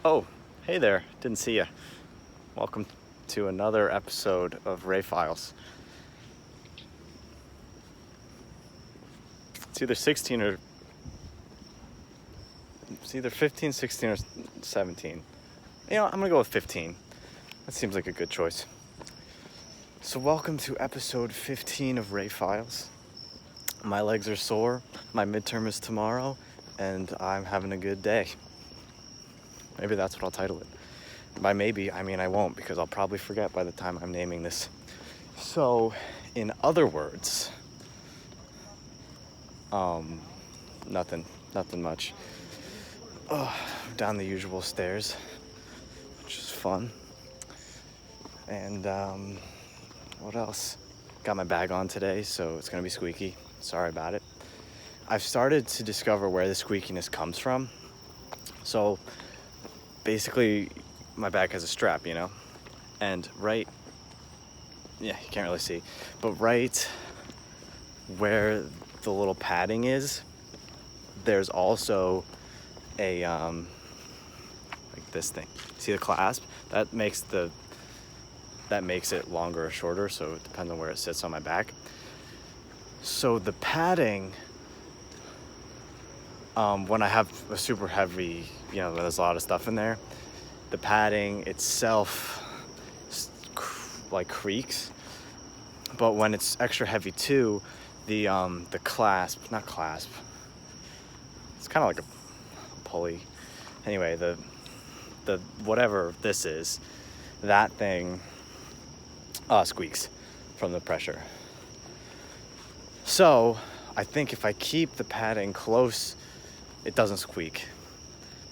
Oh, hey there. Didn't see you. Welcome to another episode of Ray Files. It's either 16 or... It's either 15, 16, or 17. You know, I'm going to go with 15. That seems like a good choice. So welcome to episode 15 of Ray Files. My legs are sore, my midterm is tomorrow, and I'm having a good day. Maybe that's what I'll title it. By maybe, I mean I won't, because I'll probably forget by the time I'm naming this. So, in other words, nothing much. Down the usual stairs, which is fun. And, what else? Got my bag on today, so it's gonna be squeaky. Sorry about it. I've started to discover where the squeakiness comes from. So, basically, my bag has a strap, you know? And you can't really see, but right where the little padding is, there's also a, like this thing. See the clasp? That makes it longer or shorter, so it depends on where it sits on my back. So the padding, when I have a super heavy, there's a lot of stuff in there, the padding itself creaks, but when it's extra heavy too, the clasp, not clasp, it's kind of like a pulley. Anyway, the whatever this is, that thing squeaks from the pressure. So I think if I keep the padding close, it doesn't squeak.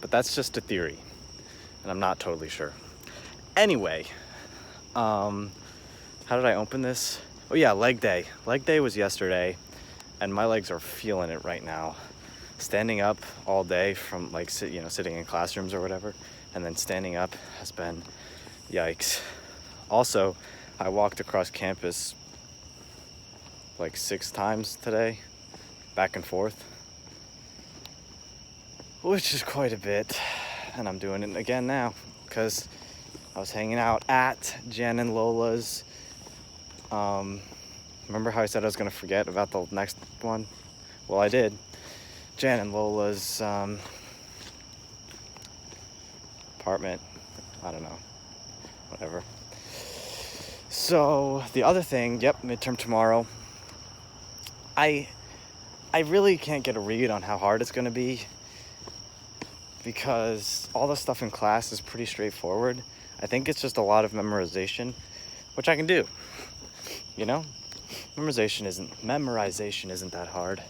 But that's just a theory, and I'm not totally sure. Anyway, how did I open this? Oh yeah, leg day. Leg day was yesterday, and my legs are feeling it right now. Standing up all day from sitting in classrooms or whatever, and then standing up has been yikes. Also, I walked across campus 6 times today, back and forth, which is quite a bit, and I'm doing it again now because I was hanging out at Jen and Lola's. Remember how I said I was going to forget about the next one? Well, I did. Jen and Lola's apartment. I don't know. Whatever. So, the other thing, midterm tomorrow. I really can't get a read on how hard it's going to be because all the stuff in class is pretty straightforward. I think it's just a lot of memorization, which I can do. Memorization isn't that hard.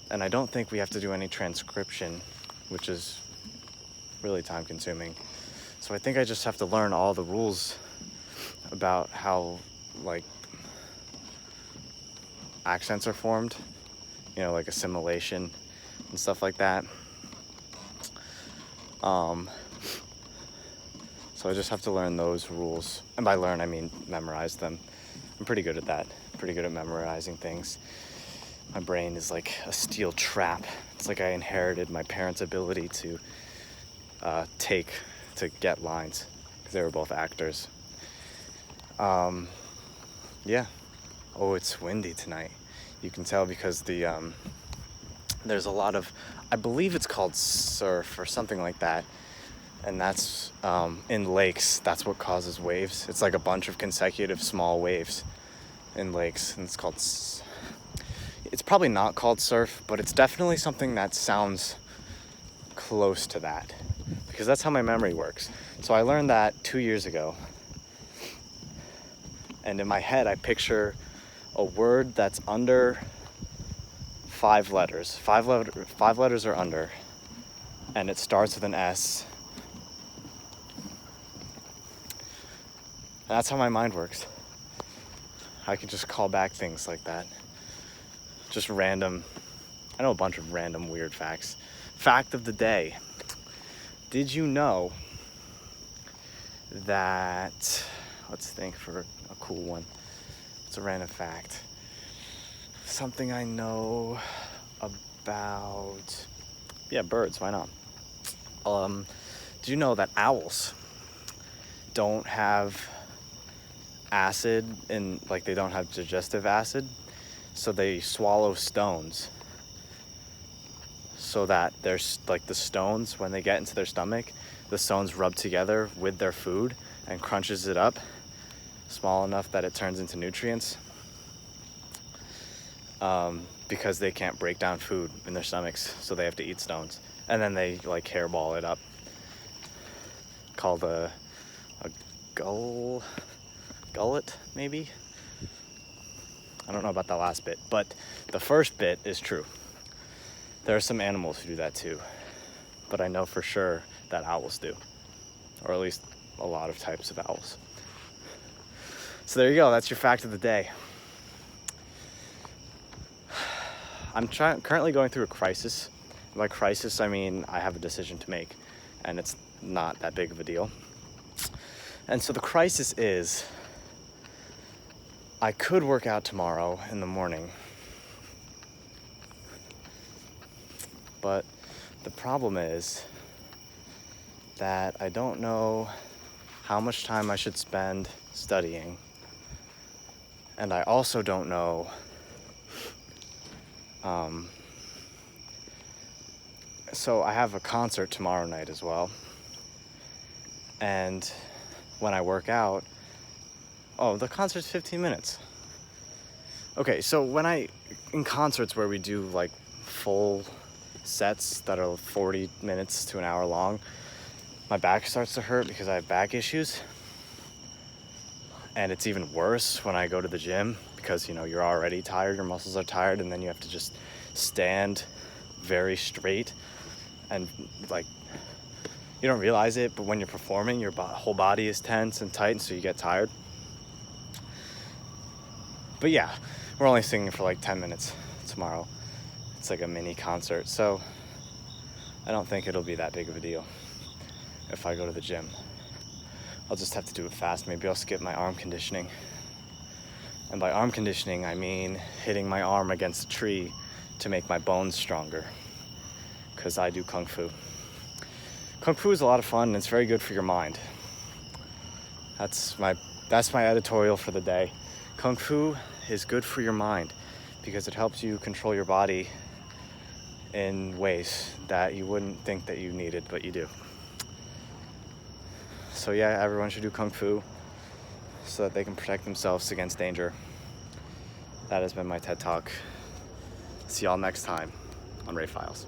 And I don't think we have to do any transcription, which is really time consuming. So I think I just have to learn all the rules about how, accents are formed, like assimilation and stuff like that. So I just have to learn those rules. And by learn, I mean memorize them. I'm pretty good at that. Pretty good at memorizing things. My brain is like a steel trap. It's like I inherited my parents' ability to get lines, because they were both actors. Yeah. Oh, it's windy tonight. You can tell because there's a lot of, I believe it's called surf or something like that. And that's in lakes. That's what causes waves. It's like a bunch of consecutive small waves in lakes, and it's probably not called surf, but it's definitely something that sounds close to that, because that's how my memory works. So I learned that 2 years ago, and in my head I picture a word that's under 5 letters. Five letters are under, and it starts with an S. And that's how my mind works. I can just call back things like that. Just random. I know a bunch of random weird facts. Fact of the day. Did you know that... Let's think for a cool one. It's a random fact. Something I know about... Yeah, birds, why not? do you know that owls don't have acid in, like, they don't have digestive acid, so they swallow stones, so that there's like the stones, when they get into their stomach, the stones rub together with their food and crunches it up small enough that it turns into nutrients, because they can't break down food in their stomachs, so they have to eat stones, and then they like hairball it up, called a gullet, maybe. I don't know about the last bit, but the first bit is true. There are some animals who do that too, but I know for sure that owls do, or at least a lot of types of owls. So there you go, that's your fact of the day. I'm currently going through a crisis. By crisis, I mean I have a decision to make, and it's not that big of a deal. And so the crisis is, I could work out tomorrow in the morning, but the problem is that I don't know how much time I should spend studying, and I also don't know so I have a concert tomorrow night as well, and when I work out, the concert's 15 minutes. Okay, so in concerts where we do like full sets that are 40 minutes to an hour long, my back starts to hurt because I have back issues. And it's even worse when I go to the gym because, you're already tired, your muscles are tired, and then you have to just stand very straight. And like, you don't realize it, but when you're performing, your whole body is tense and tight, and so you get tired. But yeah, we're only singing for like 10 minutes tomorrow. It's like a mini concert, so I don't think it'll be that big of a deal if I go to the gym. I'll just have to do it fast. Maybe I'll skip my arm conditioning. And by arm conditioning, I mean hitting my arm against a tree to make my bones stronger, because I do Kung Fu. Kung Fu is a lot of fun, and it's very good for your mind. That's my editorial for the day. Kung Fu is good for your mind because it helps you control your body in ways that you wouldn't think that you needed, but you do. So yeah, everyone should do Kung Fu so that they can protect themselves against danger. That has been my TED Talk. See y'all next time on Ray Files.